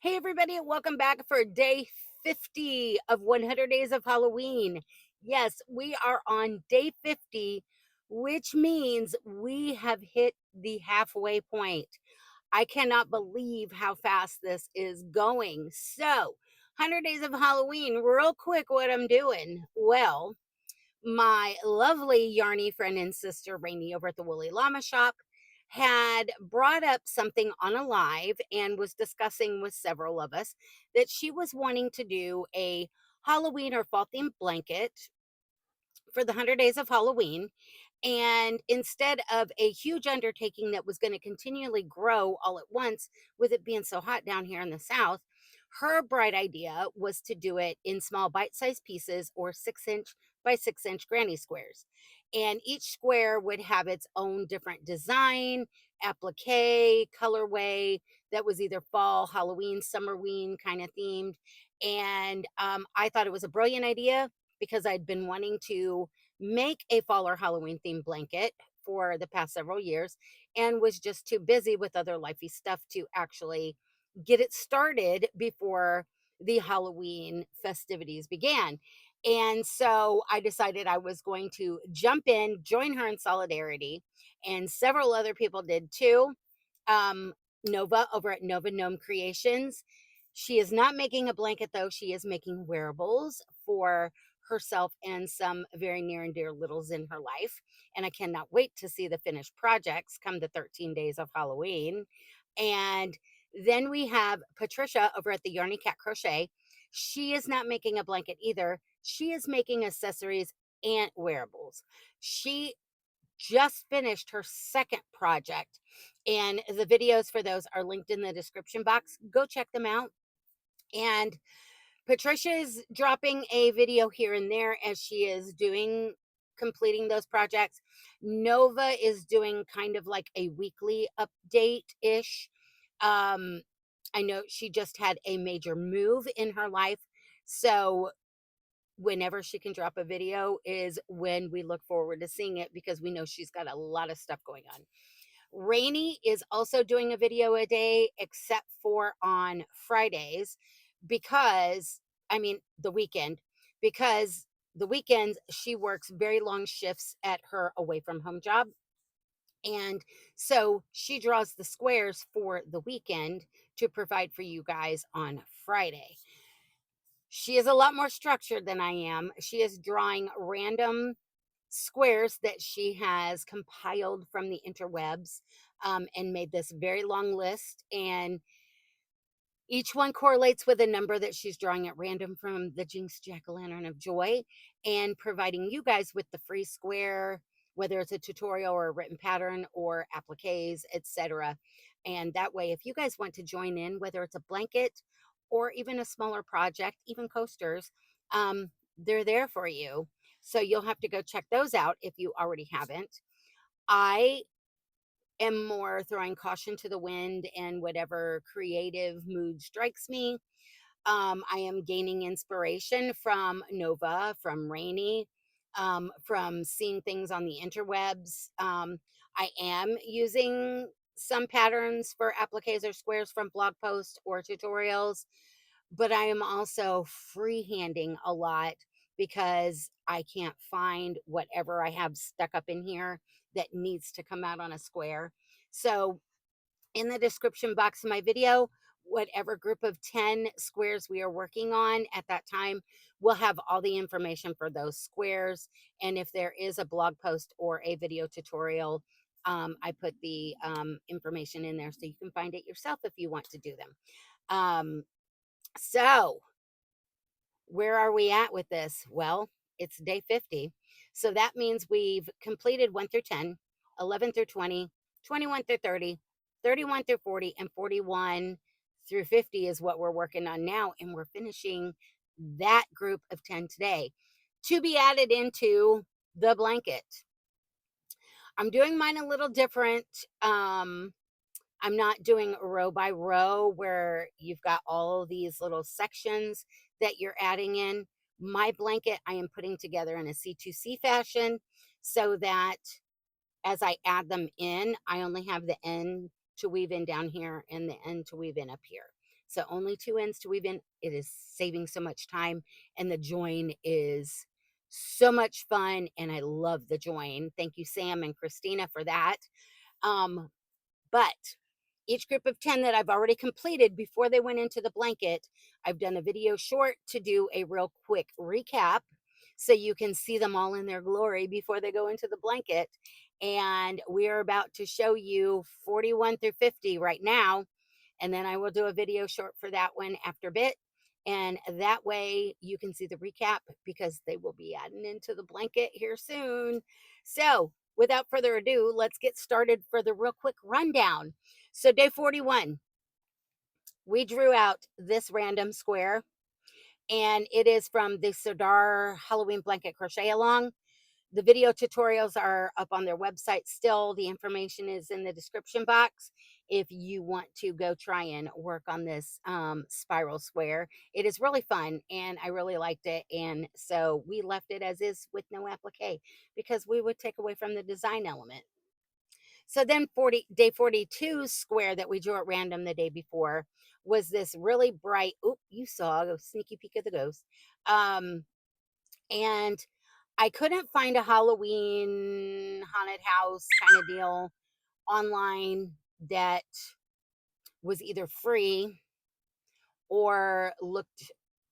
Hey, everybody, welcome back for day 50 of 100 Days of Halloween. Yes, we are on day 50, which means we have hit the halfway point. I cannot believe how fast this is going. So, 100 Days of Halloween, real quick, what I'm doing. Well, my lovely yarny friend and sister Ranee over at the Woolly Llama Shop had brought up something on a live and was discussing with several of us that she was wanting to do a Halloween or fall themed blanket for the 100 days of Halloween. And instead of a huge undertaking that was going to continually grow all at once, with it being so hot down here in the South, her bright idea was to do it in small bite sized pieces or 6-inch by 6-inch granny squares. And each square would have its own different design, applique, colorway that was either fall, Halloween, summerween kind of themed. And I thought it was a brilliant idea because I'd been wanting to make a fall or Halloween themed blanket for the past several years and was just too busy with other lifey stuff to actually get it started before the Halloween festivities began. And so I decided I was going to jump in, join her in solidarity, and several other people did too. Um, Nova over at Nova Gnome Creations. She is not making a blanket though. She is making wearables for herself and some very near and dear littles in her life. And I cannot wait to see the finished projects come the 13 days of Halloween. And then we have Patricia over at the Yarny Cat Crochet. She is not making a blanket either. She is making accessories and wearables. She just finished her second project, and the videos for those are linked in the description box. Go check them out. And Patricia is dropping a video here and there as she is doing completing those projects. Nova is doing kind of like a weekly update ish. Um, I know she just had a major move in her life. So whenever she can drop a video is when we look forward to seeing it because we know she's got a lot of stuff going on. Rainy is also doing a video a day, except for on Fridays, because the weekend, because the weekends she works very long shifts at her away from home job. And so she draws the squares for the weekend to provide for you guys on Friday. She is a lot more structured than I am. She is drawing random squares that she has compiled from the interwebs, and made this very long list. And each one correlates with a number that she's drawing at random from the Jinx Jack-o'-lantern of Joy and providing you guys with the free square, whether it's a tutorial or a written pattern or appliques, etc. And that way, if you guys want to join in, whether it's a blanket or even a smaller project, even coasters, they're there for you. So you'll have to go check those out if you already haven't. I am more throwing caution to the wind and whatever creative mood strikes me. I am gaining inspiration from Nova, from Rainy, from seeing things on the interwebs. I am using some patterns for appliques or squares from blog posts or tutorials, but I am also freehanding a lot because I can't find whatever I have stuck up in here that needs to come out on a square. So in the description box of my video, whatever group of 10 squares we are working on at that time will have all the information for those squares. And if there is a blog post or a video tutorial, I put the information in there so you can find it yourself if you want to do them. Um, so where are we at with this? Well, it's day 50. So that means we've completed 1 through 10, 11 through 20, 21 through 30, 31 through 40, and 41 through 50 is what we're working on now. And we're finishing that group of 10 today to be added into the blanket. I'm doing mine a little different. I'm not doing row by row where you've got all these little sections that you're adding in. My blanket, I am putting together in a C2C fashion so that as I add them in, I only have the end to weave in down here and the end to weave in up here. So only 2 ends to weave in. It is saving so much time, and the join is so much fun, and I love the join. Thank you, Sam and Christina, for that. Um, but each group of 10 that I've already completed before they went into the blanket, I've done a video short to do a real quick recap so you can see them all in their glory before they go into the blanket. And we're about to show you 41 through 50 right now. And then I will do a video short for that one after a bit. And that way you can see the recap because they will be adding into the blanket here soon. So without further ado, let's get started for the real quick rundown. So day 41, we drew out this random square, and it is from the Sirdar Halloween blanket crochet along. The video tutorials are up on their website still. The information is in the description box if you want to go try and work on this spiral square. It is really fun, and I really liked it. And so we left it as is with no applique because we would take away from the design element. So then day 42 square that we drew at random the day before was this really bright, oh, you saw a sneaky peek of the ghost. And I couldn't find a Halloween haunted house kind of deal online that was either free or looked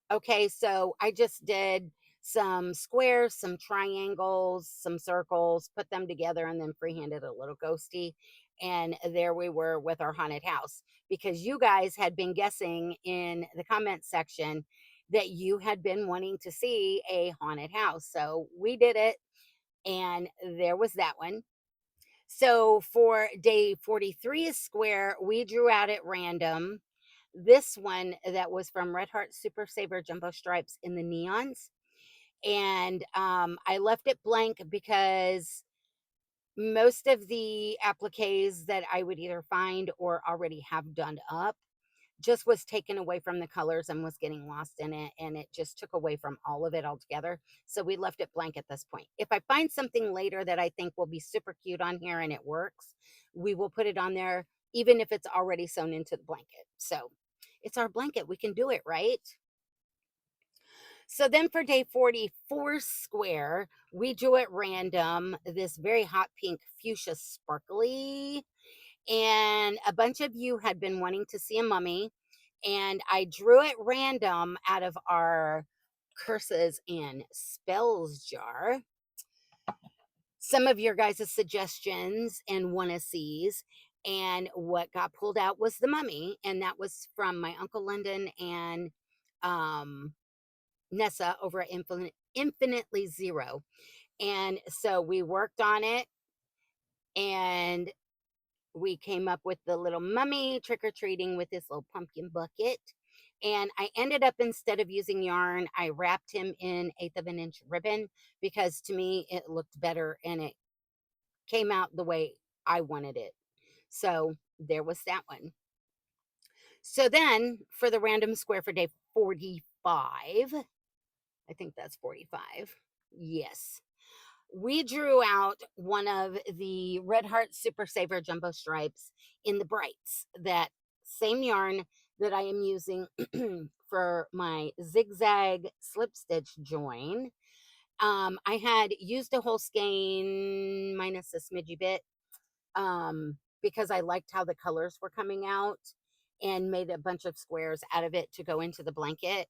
okay. So I just did some squares, some triangles, some circles, put them together, and then freehanded a little ghosty. And there we were with our haunted house because you guys had been guessing in the comment section that you had been wanting to see a haunted house. So we did it, and there was that one. So for day 43 square, we drew out at random this one that was from Red Heart Super Saver Jumbo Stripes in the neons. And I left it blank because most of the appliques that I would either find or already have done up just was taken away from the colors and was getting lost in it, and it just took away from all of it altogether. So we left it blank at this point. If I find something later that I think will be super cute on here and it works, we will put it on there even if it's already sewn into the blanket. So it's our blanket, we can do it, right? So then for day 44 square, we drew at random this very hot pink fuchsia sparkly, and a bunch of you had been wanting to see a mummy, and I drew it random out of our curses and spells jar. Some of your guys' suggestions and wanna sees, and what got pulled out was the mummy, and that was from my Uncle London and Nessa over at Infinitely Zero. And so we worked on it, and we came up with the little mummy trick-or-treating with this little pumpkin bucket. And I ended up, instead of using yarn, I wrapped him in 1/8 of an inch ribbon because to me it looked better and it came out the way I wanted it. So there was that one. So then for the random square for day 45, I think that's 45. Yes. We drew out one of the Red Heart Super Saver Jumbo Stripes in the brights, that same yarn that I am using for my zigzag slip stitch join. I had used a whole skein minus a smidgy bit because I liked how the colors were coming out, and made a bunch of squares out of it to go into the blanket.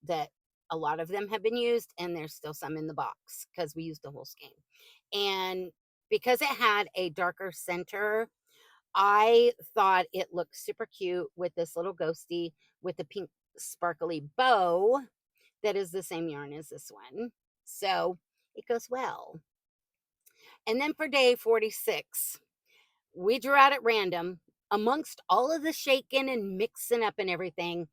That a lot of them have been used, and there's still some in the box because we used the whole skein. And because it had a darker center, I thought it looked super cute with this little ghosty with the pink sparkly bow that is the same yarn as this one. So it goes well. And then for day 46, we drew out at random amongst all of the shaking and mixing up and everything.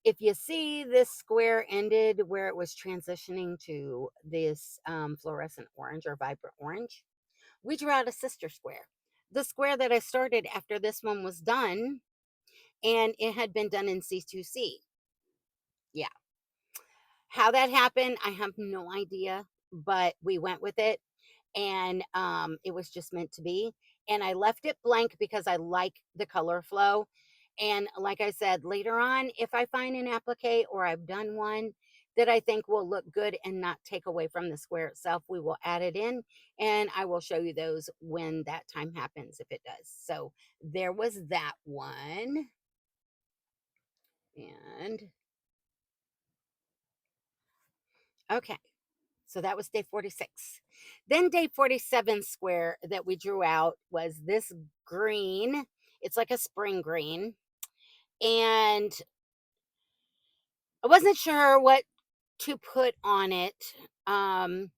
If you see this square ended where it was transitioning to this fluorescent orange or vibrant orange, we drew out a sister square. The square that I started after this one was done, and it had been done in C2C. Yeah. How that happened, I have no idea, but we went with it, and it was just meant to be. And I left it blank because I like the color flow. And like I said, later on, if I find an applique or I've done one that I think will look good and not take away from the square itself, we will add it in and I will show you those when that time happens if it does. So there was that one. And okay, so that was day 46. Then day 47 square that we drew out was this green. It's like a spring green. And I wasn't sure what to put on it. Um,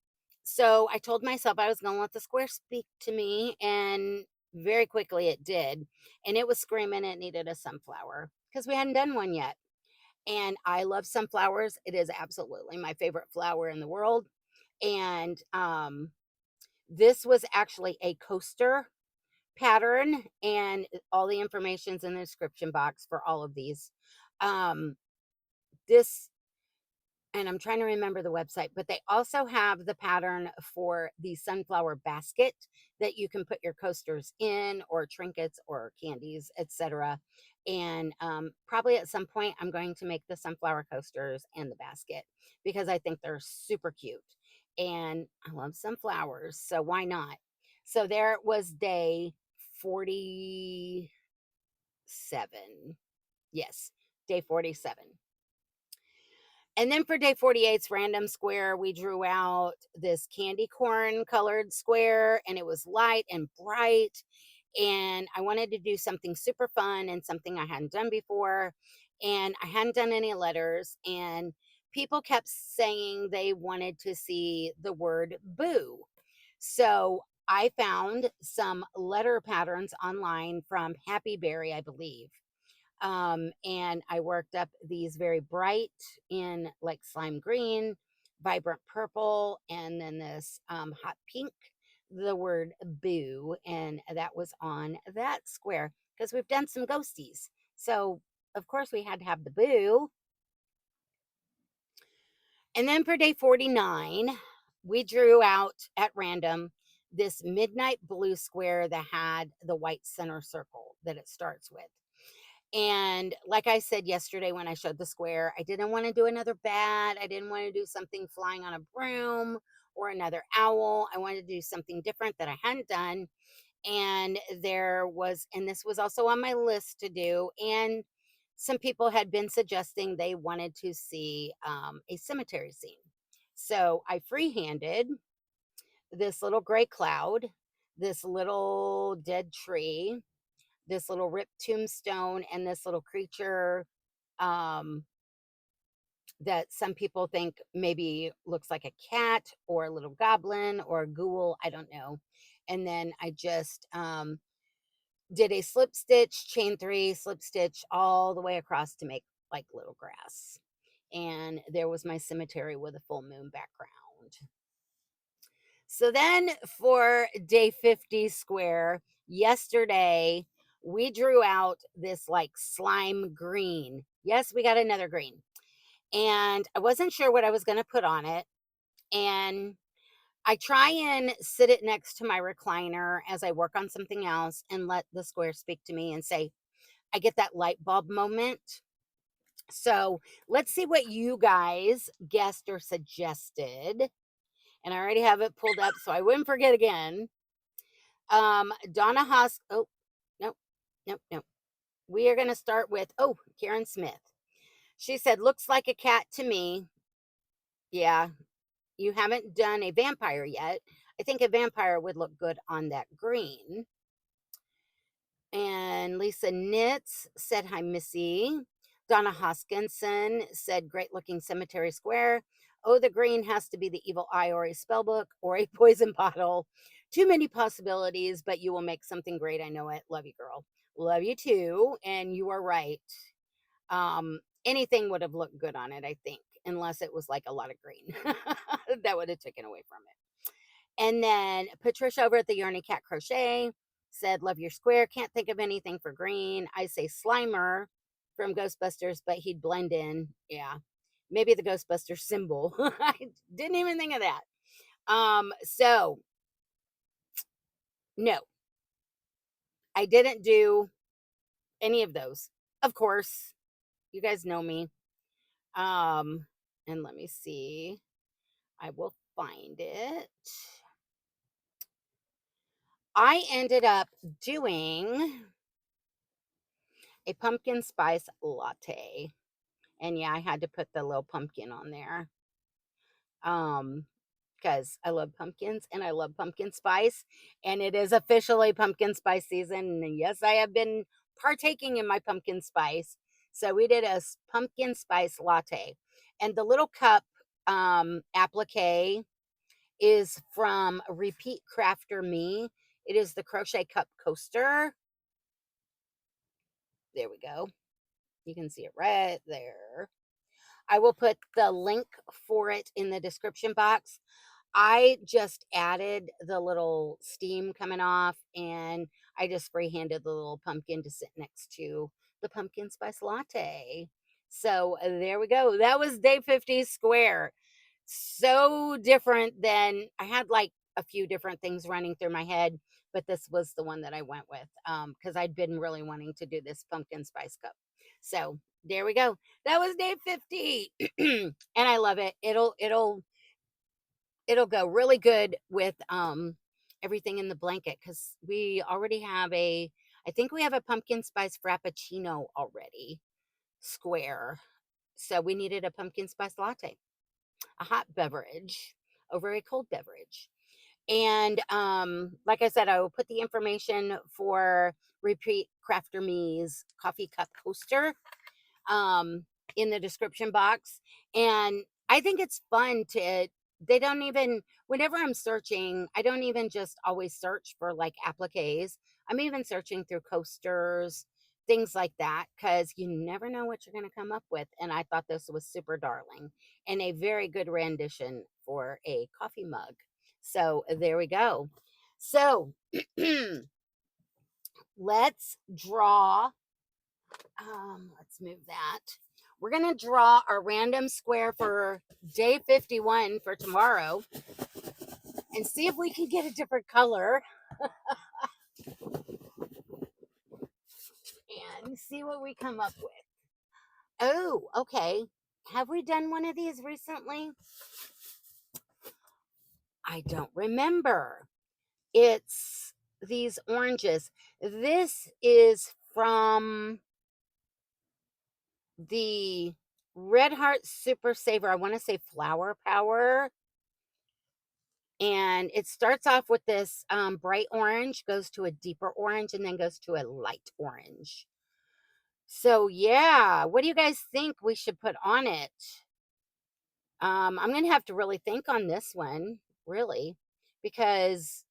so I told myself I was going to let the square speak to me, and very quickly it did. And it was screaming it needed a sunflower because we hadn't done one yet. And I love sunflowers. It is absolutely my favorite flower in the world. And this was actually a coaster pattern, and all the information's in the description box for all of these. Um, this and I'm trying to remember the website, but they also have the pattern for the sunflower basket that you can put your coasters in, or trinkets, or candies, etc. And probably at some point, I'm going to make the sunflower coasters and the basket because I think they're super cute. And I love sunflowers, so why not? So there it was, day 47. Yes, day 47. And then for day 48's random square, we drew out this candy corn colored square, and it was light and bright. And I wanted to do something super fun and something I hadn't done before. And I hadn't done any letters. And people kept saying they wanted to see the word boo. So I found some letter patterns online from Happy Berry, I believe. And I worked up these very bright in like slime green, vibrant purple, and then this hot pink, the word boo, and that was on that square because we've done some ghosties. So of course we had to have the boo. And then for day 49, we drew out at random this midnight blue square that had the white center circle that it starts with. And like I said yesterday when I showed the square, I didn't want to do another bat. I didn't want to do something flying on a broom or another owl. I wanted to do something different that I hadn't done. And this was also on my list to do. And some people had been suggesting they wanted to see a cemetery scene. So I freehanded this little gray cloud, this little dead tree, this little ripped tombstone, and this little creature um, that some people think maybe looks like a cat or a little goblin or a ghoul. I don't know. And then I just did a slip stitch, chain three, slip stitch all the way across to make like little grass. And there was my cemetery with a full moon background. So then for day 50 square, yesterday, we drew out this like slime green. Yes, we got another green. And I wasn't sure what I was going to put on it. And I try and sit it next to my recliner as I work on something else and let the square speak to me and say, I get that light bulb moment. So let's see what you guys guessed or suggested. And I already have it pulled up so I wouldn't forget again. Donna Haas. Oh, no, no, no. We are going to start with, Karen Smith. She said, looks like a cat to me. Yeah, you haven't done a vampire yet. I think a vampire would look good on that green. And Lisa Knits said, hi, Missy. Donna Hoskinson said, great looking cemetery square. Oh, the green has to be the evil eye or a spell book or a poison bottle. Too many possibilities, but you will make something great. I know it. Love you, girl. Love you too. And you are right. Anything would have looked good on it, I think, unless it was like a lot of green. That would have taken away from it. And then Patricia over at the Yarny Cat Crochet said, love your square. Can't think of anything for green. I say Slimer from Ghostbusters, but he'd blend in. Yeah. Maybe the Ghostbusters symbol. I didn't even think of that. So no, I didn't do any of those. of course, you guys know me. Um, and let me see. I will find it. I ended up doing a pumpkin spice latte. And yeah, I had to put the little pumpkin on there. Um, because I love pumpkins and I love pumpkin spice. And it is officially pumpkin spice season. And yes, I have been partaking in my pumpkin spice. So we did a pumpkin spice latte. And the little cup applique is from Repeat Crafter Me. It is the crochet cup coaster. There we go. You can see it right there. I will put the link for it in the description box. I just added the little steam coming off and I just freehanded the little pumpkin to sit next to the pumpkin spice latte. So there we go. That was day 50 square. So different than I had like a few different things running through my head, but this was the one that I went with because I'd been really wanting to do this pumpkin spice cup. So there we go. That was day 50 and I love it. It'll go really good with everything in the blanket because we already have I think we have a pumpkin spice frappuccino already square. So we needed a pumpkin spice latte, a hot beverage over a cold beverage. And like I said, I will put the information for Repeat Crafter Me's coffee cup coaster um, in the description box. And I think it's fun to, they don't even, whenever I'm searching, I don't even just always search for like appliques. I'm even searching through coasters, things like that, because you never know what you're going to come up with. And I thought this was super darling and a very good rendition for a coffee mug. So there we go. So let's draw let's move that. We're going to draw our random square for day 51 for tomorrow and see if we can get a different color and see what we come up with. Oh, okay. Have we done one of these recently? I don't remember. It's these oranges. This is from the Red Heart Super Saver. I want to say Flower Power. And it starts off with this bright orange, goes to a deeper orange, and then goes to a light orange. So yeah, what do you guys think we should put on it? I'm gonna have to really think on this one, really, because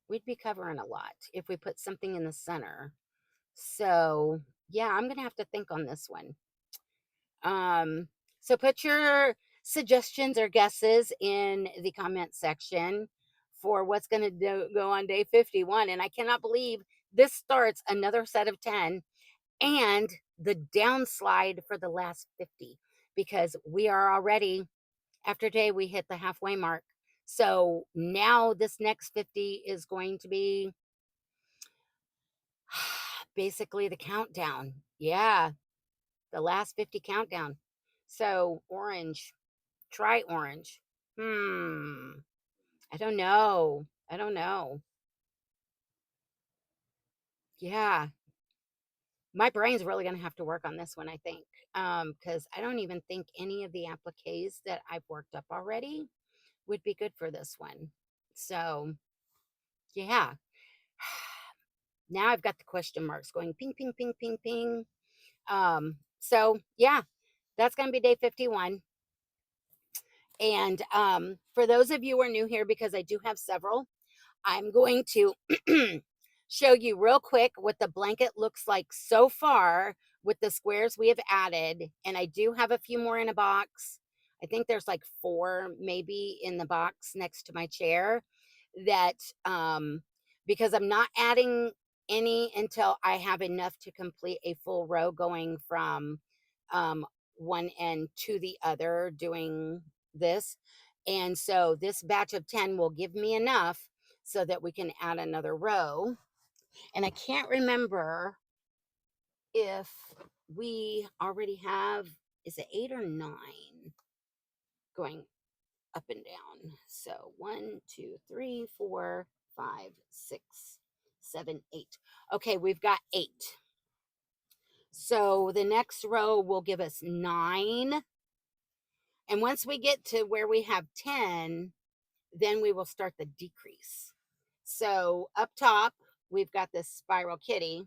we'd be covering a lot if we put something in the center. So yeah, I'm gonna have to think on this one. So put your suggestions or guesses in the comment section for what's going to go on day 51. And I cannot believe this starts another set of 10 and the downslide for the last 50 because we are already, after day, we hit the halfway mark. So now this next 50 is going to be basically the countdown. Yeah, the last 50 countdown. So orange, try orange. I don't know. I don't know. Yeah, my brain's really going to have to work on this one, I think. Because I don't even think any of the appliques that I've worked up already would be good for this one. So yeah. Now I've got the question marks going ping, ping, ping, ping, ping. So yeah, that's going to be day 51. And for those of you who are new here, because I do have several, I'm going to show you real quick what the blanket looks like so far with the squares we have added. And I do have a few more in a box. I think there's like 4 maybe in the box next to my chair that because I'm not adding any until I have enough to complete a full row going from one end to the other doing this. And so this batch of 10 will give me enough so that we can add another row. And I can't remember if we already have, is it 8 or 9 going up and down? So 1, 2, 3, 4, 5, 6, 7, 8. Okay, we've got 8. So the next row will give us 9. And once we get to where we have 10, then we will start the decrease. So up top, we've got this spiral kitty.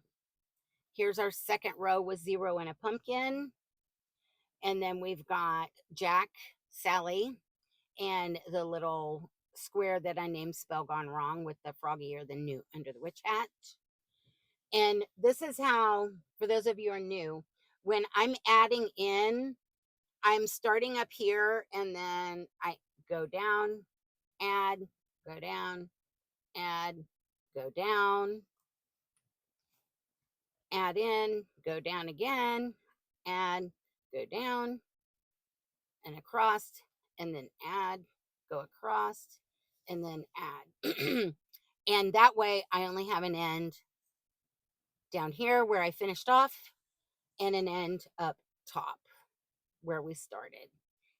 Here's our second row with 0 and a pumpkin. And then we've got Jack, Sally, and the little square that I named Spell Gone Wrong with the froggy or the newt under the witch hat. And this is how, for those of you who are new, when I'm adding in, I'm starting up here and then I go down, add, go down, add, go down, add in, go down again, add, go down and across, and then add, go across, and then add. And that way I only have an end down here where I finished off and an end up top where we started.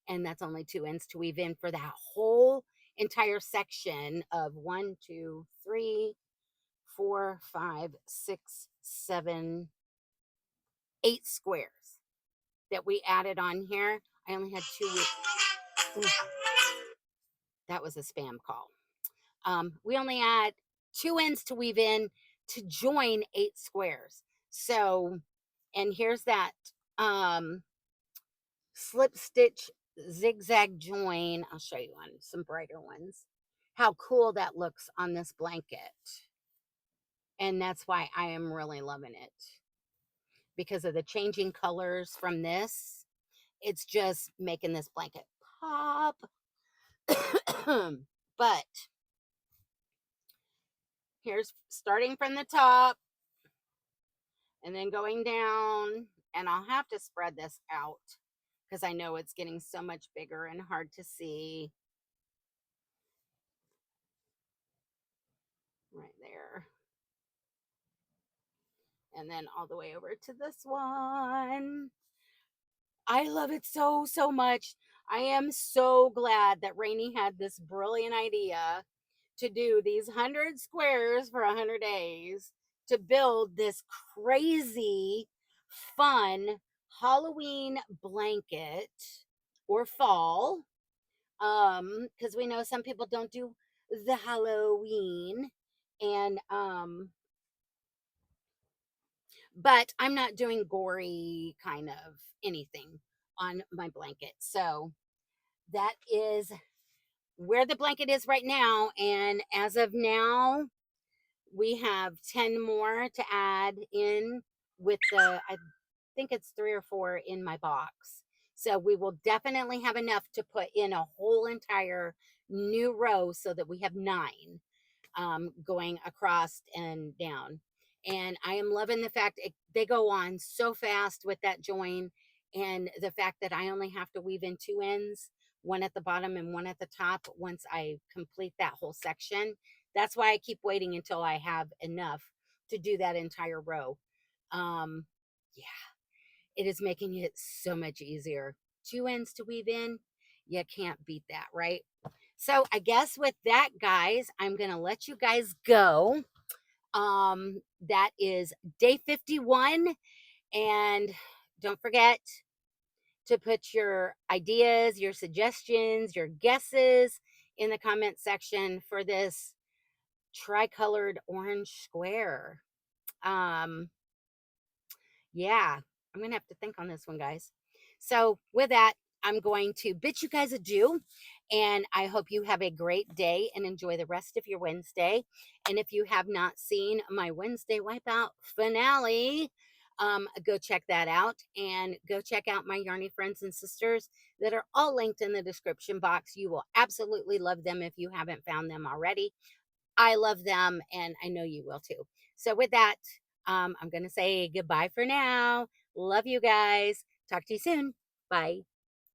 And that's only 2 ends to weave in for that whole entire section of 1, 2, 3, 4, 5, 6, 7, 8 squares that we added on here. I only had 2 weeks. That was a spam call. We only had 2 ends to weave in to join 8 squares. So, and here's that slip stitch zigzag join. I'll show you on some brighter ones how cool that looks on this blanket. And that's why I am really loving it, because of the changing colors from this. It's just making this blanket pop. But here's starting from the top and then going down, and I'll have to spread this out because I know it's getting so much bigger and hard to see. Right there. And then all the way over to this one. I love it so, so much. I am so glad that Ranee had this brilliant idea to do these 100 squares for 100 days to build this crazy, fun Halloween blanket or fall. Because we know some people don't do the Halloween. And but I'm not doing gory kind of anything on my blanket. So that is where the blanket is right now. And as of now, we have 10 more to add in with the, I think it's 3 or 4 in my box. So we will definitely have enough to put in a whole entire new row so that we have 9 going across and down. And I am loving the fact they go on so fast with that join, and the fact that I only have to weave in 2 ends, one at the bottom and one at the top once I complete that whole section. That's why I keep waiting until I have enough to do that entire row. Yeah, it is making it so much easier. 2 ends to weave in, you can't beat that, right? So I guess with that, guys, I'm going to let you guys go. That is day 51. And don't forget to put your ideas, your suggestions, your guesses in the comment section for this tricolored orange square. Yeah, I'm going to have to think on this one, guys. So with that, I'm going to bid you guys adieu. And I hope you have a great day and enjoy the rest of your Wednesday. And if you have not seen my Wednesday Wipeout finale, go check that out, and go check out my Yarny friends and sisters that are all linked in the description box. You will absolutely love them if you haven't found them already. I love them, and I know you will too. So with that, I'm going to say goodbye for now. Love you guys. Talk to you soon. Bye.